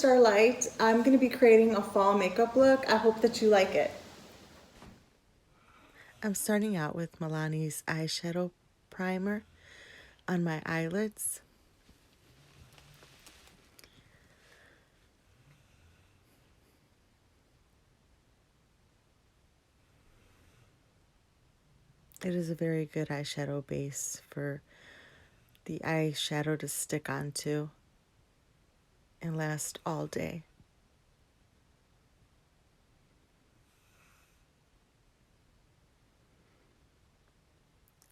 Starlight. I'm going to be creating a fall makeup look. I hope that you like it. I'm starting out with Milani's eyeshadow primer on my eyelids. It is a very good eyeshadow base for the eyeshadow to stick onto and last all day.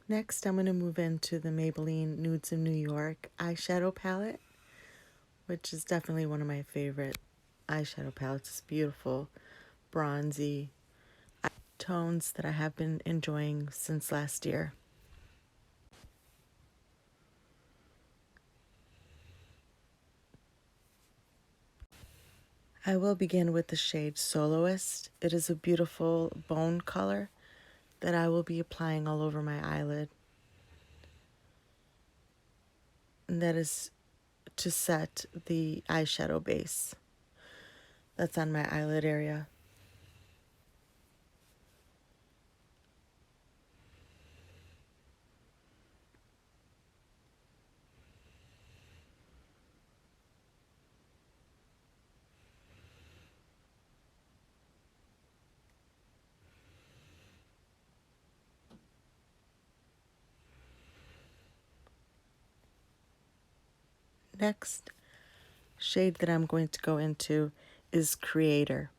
Next, I'm going to move into the Maybelline Nudes in New York eyeshadow palette, which is definitely one of my favorite eyeshadow palettes. It's beautiful, bronzy tones that I have been enjoying since last year. I will begin with the shade Soloist. It is a beautiful bone color that I will be applying all over my eyelid. And that is to set the eyeshadow base that's on my eyelid area. Next shade that I'm going to go into is Creator.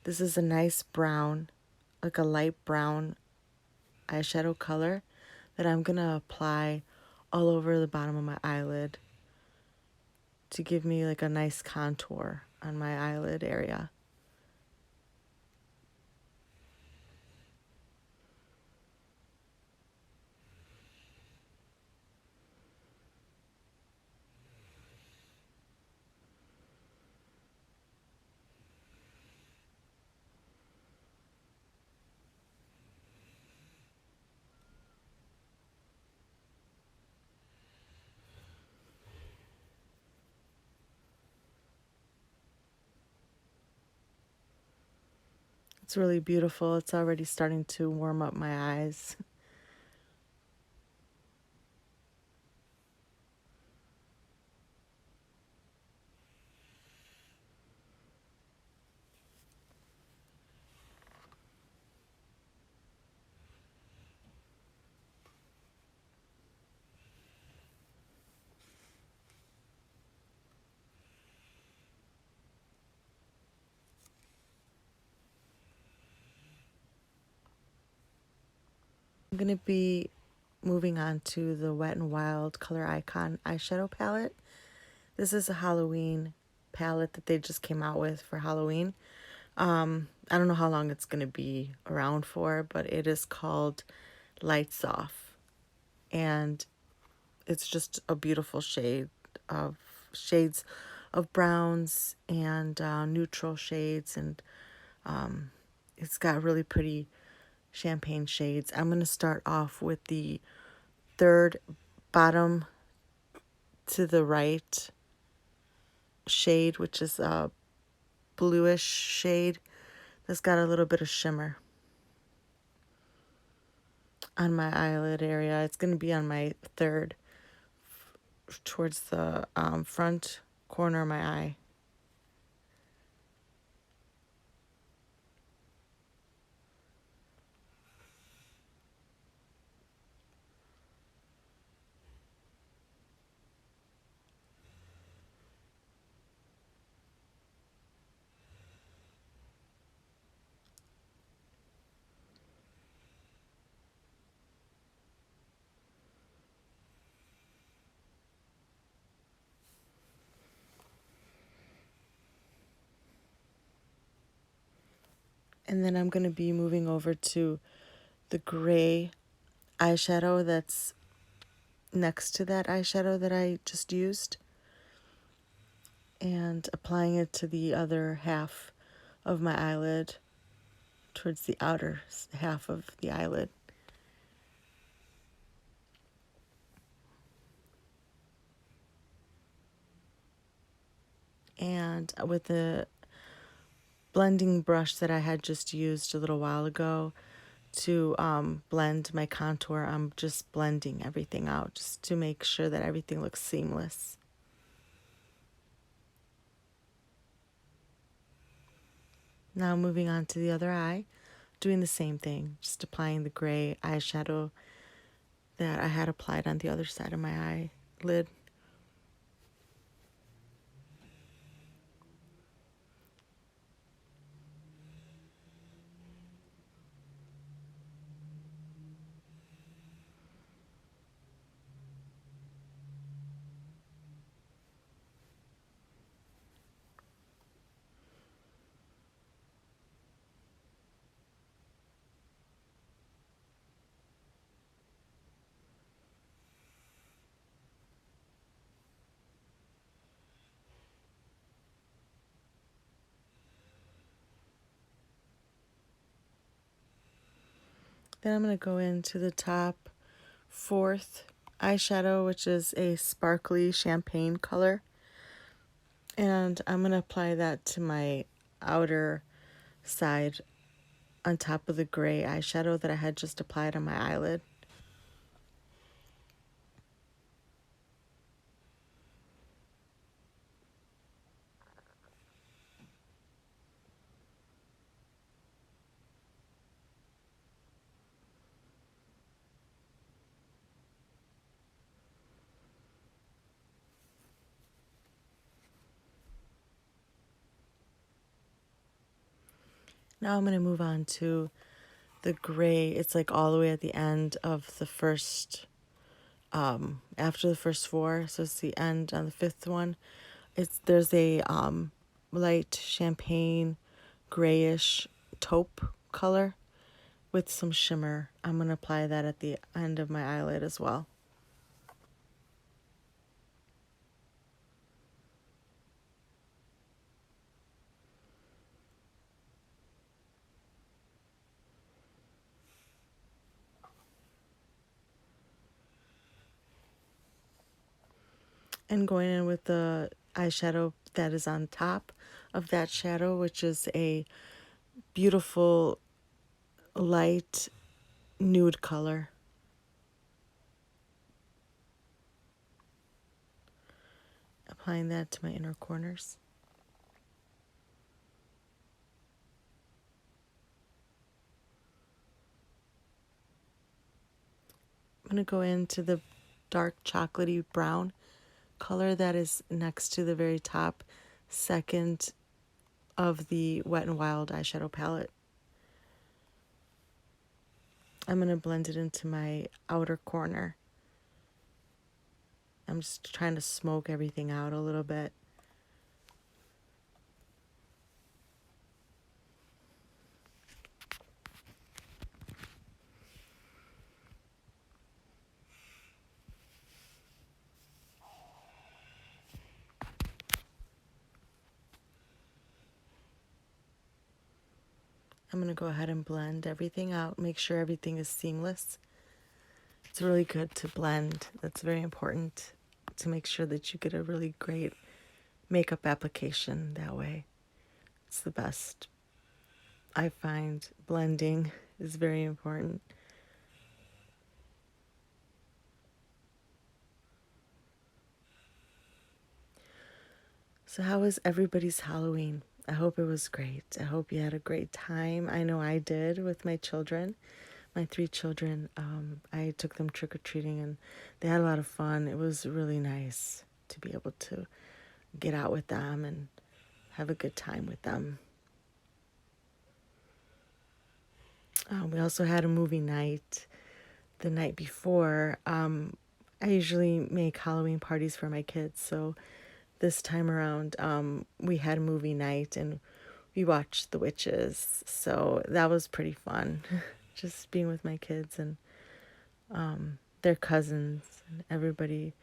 This is a nice brown, like a light brown eyeshadow color that I'm going to apply all over the bottom of my eyelid to give me like a nice contour on my eyelid area. It's really beautiful. It's already starting to warm up my eyes. I'm going to be moving on to the Wet n Wild Color Icon eyeshadow palette. This is a Halloween palette that they just came out with for Halloween. I don't know how long it's going to be around for, but it is called Lights Off. And it's just a beautiful shades of browns and neutral shades, and it's got really pretty champagne shades. I'm going to start off with the third bottom to the right shade, which is a bluish shade that's got a little bit of shimmer on my eyelid area. It's going to be on my third, towards the front corner of my eye. And then I'm going to be moving over to the gray eyeshadow that's next to that eyeshadow that I just used, and applying it to the other half of my eyelid, towards the outer half of the eyelid. And with the blending brush that I had just used a little while ago to blend my contour, I'm just blending everything out just to make sure that everything looks seamless. Now moving on to the other eye, doing the same thing, just applying the gray eyeshadow that I had applied on the other side of my eyelid. Then I'm going to go into the top fourth eyeshadow, which is a sparkly champagne color. And I'm going to apply that to my outer side on top of the gray eyeshadow that I had just applied on my eyelid. Now I'm going to move on to the gray. It's like all the way at the end of the first, after the first four, so it's the end on the fifth one. There's a light champagne grayish taupe color with some shimmer. I'm going to apply that at the end of my eyelid as well. And going in with the eyeshadow that is on top of that shadow, which is a beautiful light nude color. Applying that to my inner corners. I'm going to go into the dark chocolatey brown color that is next to the very top second of the Wet n Wild eyeshadow palette. I'm going to blend it into my outer corner. I'm just trying to smoke everything out a little bit. I'm going to go ahead and blend everything out, make sure everything is seamless. It's really good to blend. That's very important to make sure that you get a really great makeup application that way. It's the best. I find blending is very important. So how was everybody's Halloween? I hope it was great. I hope you had a great time. I know I did with my children, my three children. I took them trick-or-treating and they had a lot of fun. It was really nice to be able to get out with them and have a good time with them. We also had a movie night the night before. I usually make Halloween parties for my kids, so this time around we had a movie night and we watched The Witches, so that was pretty fun. Just being with my kids and their cousins and everybody,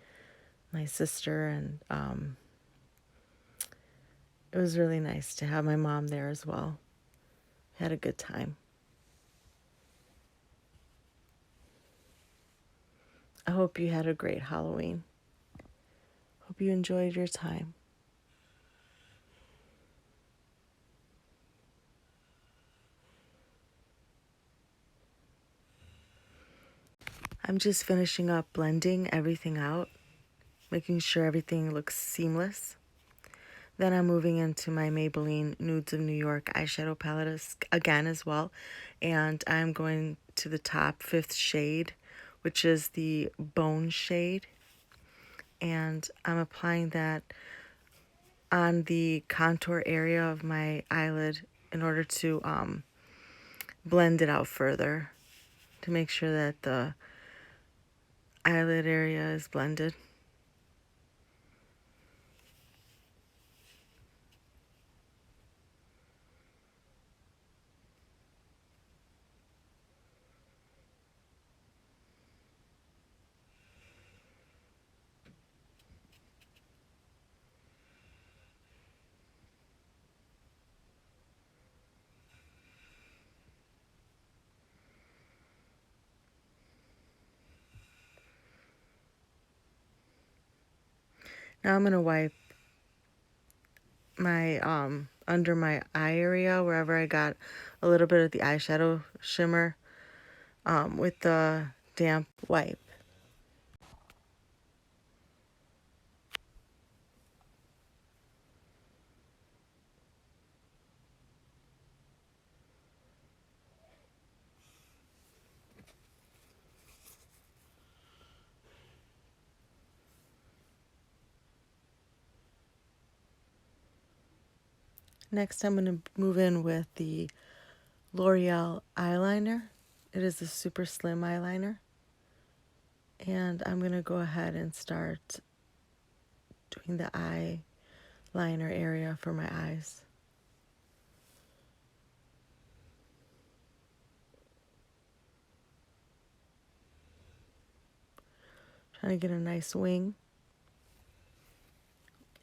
my sister, and it was really nice to have my mom there as well. Had a good time. I hope you had a great Halloween. Hope you enjoyed your time. I'm just finishing up blending everything out, making sure everything looks seamless. Then I'm moving into my Maybelline Nudes of New York eyeshadow palette again as well. And I'm going to the top 5th shade, which is the Bone shade. And I'm applying that on the contour area of my eyelid in order to blend it out further to make sure that the eyelid area is blended. Now I'm going to wipe my under my eye area wherever I got a little bit of the eyeshadow shimmer with the damp wipe. Next, I'm going to move in with the L'Oreal eyeliner. It is a super slim eyeliner. And I'm going to go ahead and start doing the eyeliner area for my eyes. Trying to get a nice wing.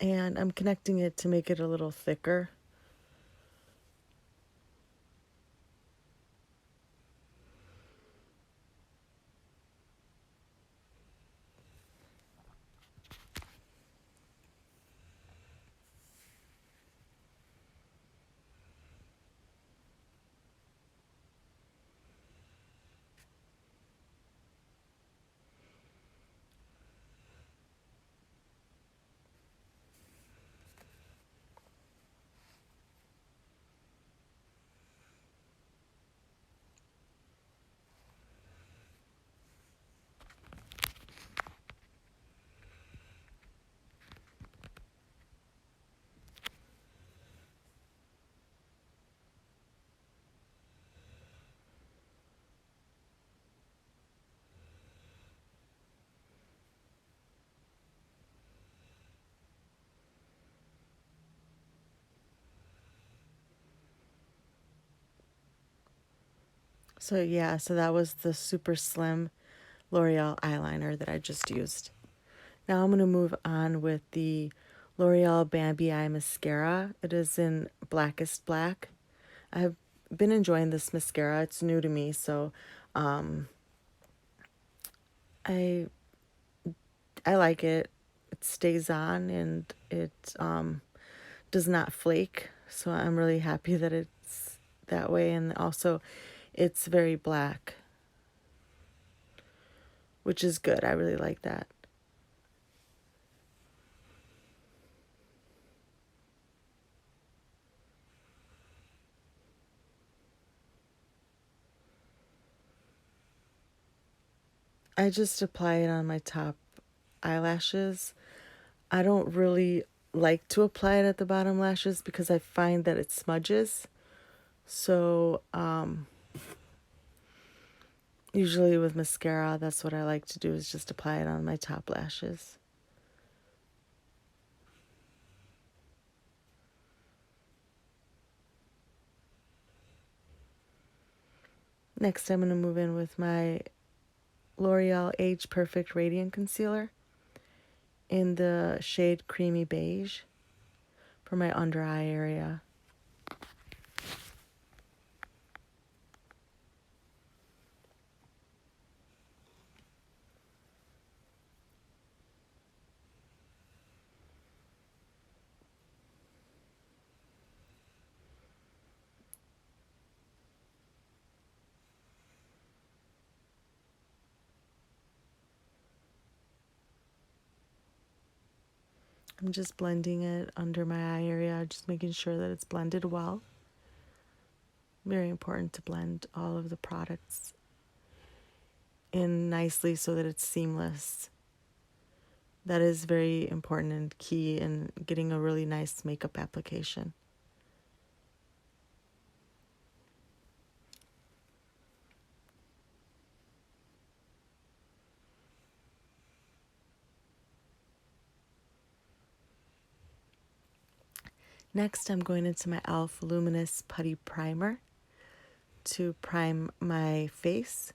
And I'm connecting it to make it a little thicker. So yeah, so that was the super slim L'Oreal eyeliner that I just used. Now I'm going to move on with the L'Oreal Bambi Eye Mascara. It is in Blackest Black. I've been enjoying this mascara. It's new to me, so I like it. It stays on and it does not flake, so I'm really happy that it's that way. And also, it's very black, which is good. I really like that. I just apply it on my top eyelashes. I don't really like to apply it at the bottom lashes because I find that it smudges. So usually with mascara, that's what I like to do, is just apply it on my top lashes. Next, I'm going to move in with my L'Oreal Age Perfect Radiant Concealer in the shade Creamy Beige for my under eye area. I'm just blending it under my eye area, just making sure that it's blended well. Very important to blend all of the products in nicely so that it's seamless. That is very important and key in getting a really nice makeup application. Next, I'm going into my E.L.F Luminous Putty Primer to prime my face.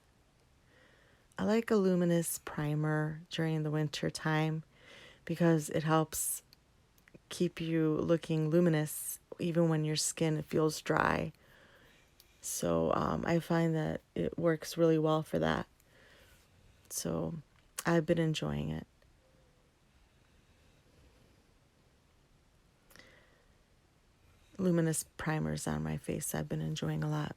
I like a luminous primer during the winter time because it helps keep you looking luminous even when your skin feels dry. So I find that it works really well for that. So I've been enjoying it. Luminous primers on my face I've been enjoying a lot.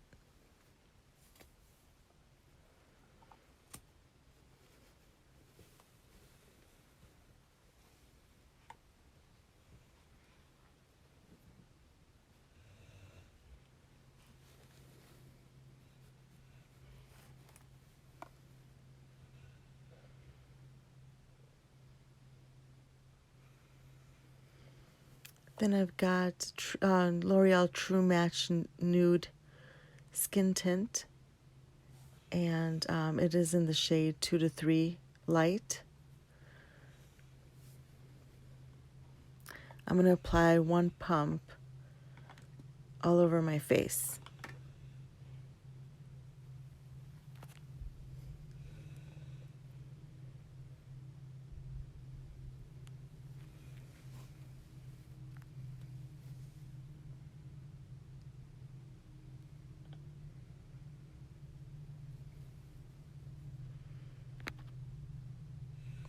Then I've got L'Oreal True Match Nude Skin Tint, and it is in the shade 2 to 3 Light. I'm going to apply one pump all over my face.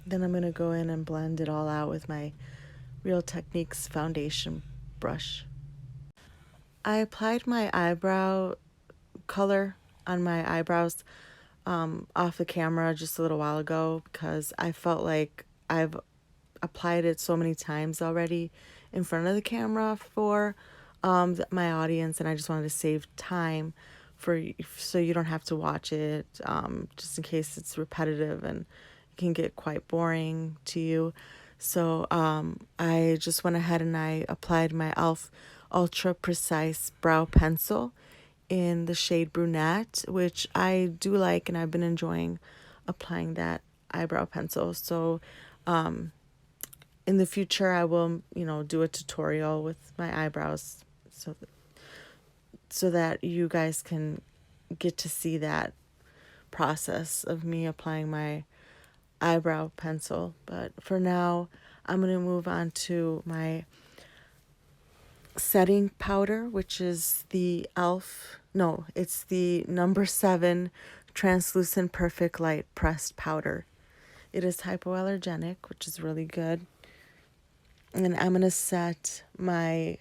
Then I'm going to go in and blend it all out with my Real Techniques foundation brush. I applied my eyebrow color on my eyebrows off the camera just a little while ago because I felt like I've applied it so many times already in front of the camera for my audience, and I just wanted to save time so you don't have to watch it just in case it's repetitive and it can get quite boring to you. So I just went ahead and I applied my E.L.F Ultra Precise Brow Pencil in the shade Brunette, which I do like, and I've been enjoying applying that eyebrow pencil. So in the future I will, do a tutorial with my eyebrows so that you guys can get to see that process of me applying my eyebrow pencil. But for now, I'm going to move on to my setting powder, which is the it's the number 7 translucent perfect light pressed powder. It is hypoallergenic, which is really good. And I'm going to set my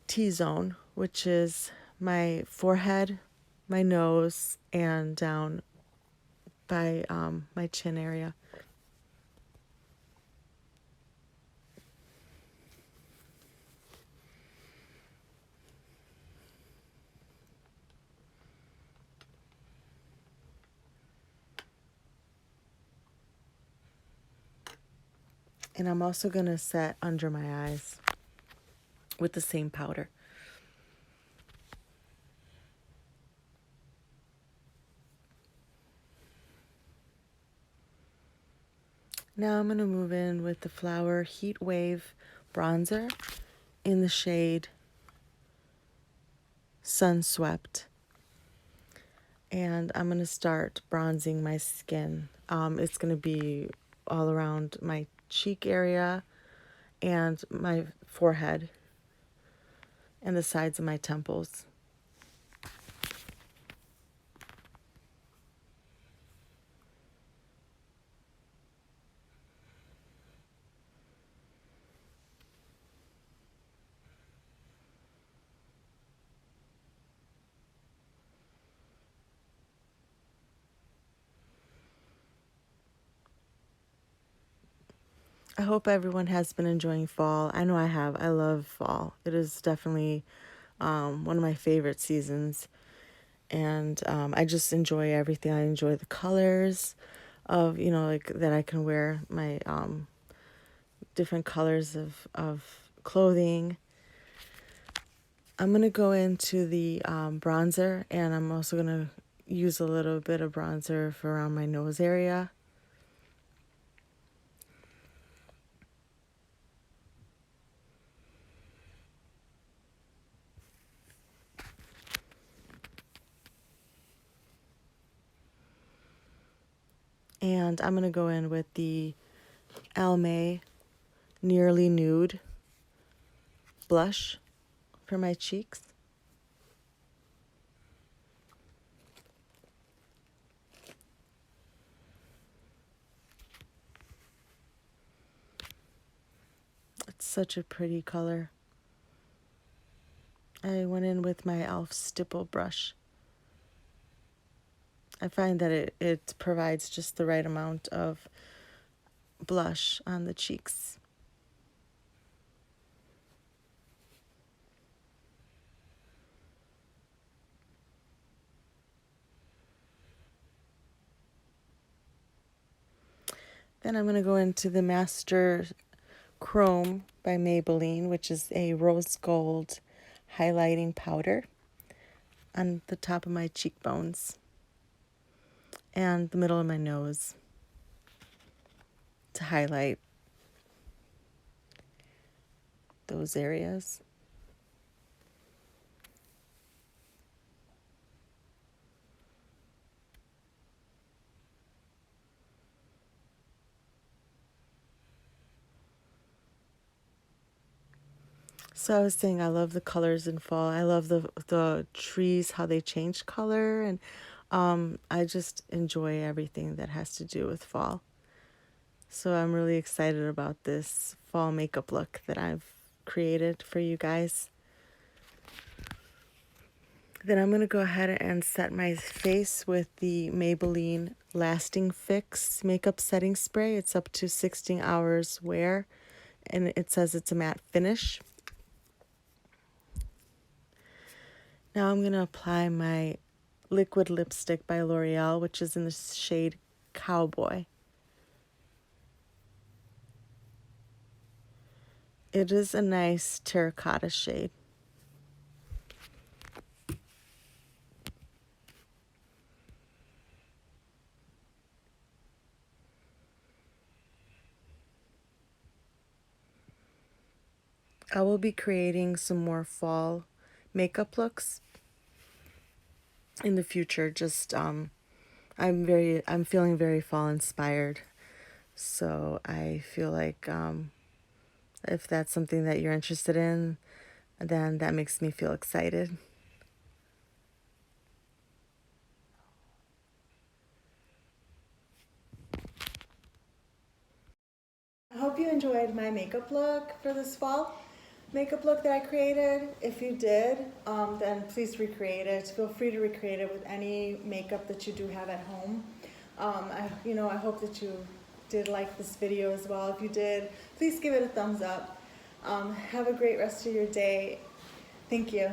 T-zone, which is my forehead, my nose, and down by my chin area. And I'm also going to set under my eyes with the same powder. Now I'm going to move in with the Flower Heat Wave bronzer in the shade Sun Swept. And I'm going to start bronzing my skin. It's going to be all around my cheek area and my forehead and the sides of my temples. I hope everyone has been enjoying fall. I know I have. I love fall. It is definitely one of my favorite seasons. And I just enjoy everything. I enjoy the colors of, like that I can wear my different colors of clothing. I'm going to go into the bronzer, and I'm also going to use a little bit of bronzer for around my nose area. And I'm going to go in with the Almay Nearly Nude blush for my cheeks. It's such a pretty color. I went in with my E.L.F stipple brush. I find that it provides just the right amount of blush on the cheeks. Then I'm going to go into the Master Chrome by Maybelline, which is a rose gold highlighting powder on the top of my cheekbones and the middle of my nose to highlight those areas. So I was saying I love the colors in fall. I love the trees, how they change color, and I just enjoy everything that has to do with fall. So I'm really excited about this fall makeup look that I've created for you guys. Then I'm going to go ahead and set my face with the Maybelline Lasting Fix Makeup Setting Spray. It's up to 16 hours wear, and it says it's a matte finish. Now I'm going to apply my liquid lipstick by L'Oreal, which is in the shade Cowboy. It is a nice terracotta shade. I will be creating some more fall makeup looks in the future. Just I'm feeling very fall inspired. So I feel like if that's something that you're interested in, then that makes me feel excited. I hope you enjoyed my makeup look for this fall makeup look that I created. If you did, then please recreate it. Feel free to recreate it with any makeup that you do have at home. I hope that you did like this video as well. If you did, please give it a thumbs up. Have a great rest of your day. Thank you.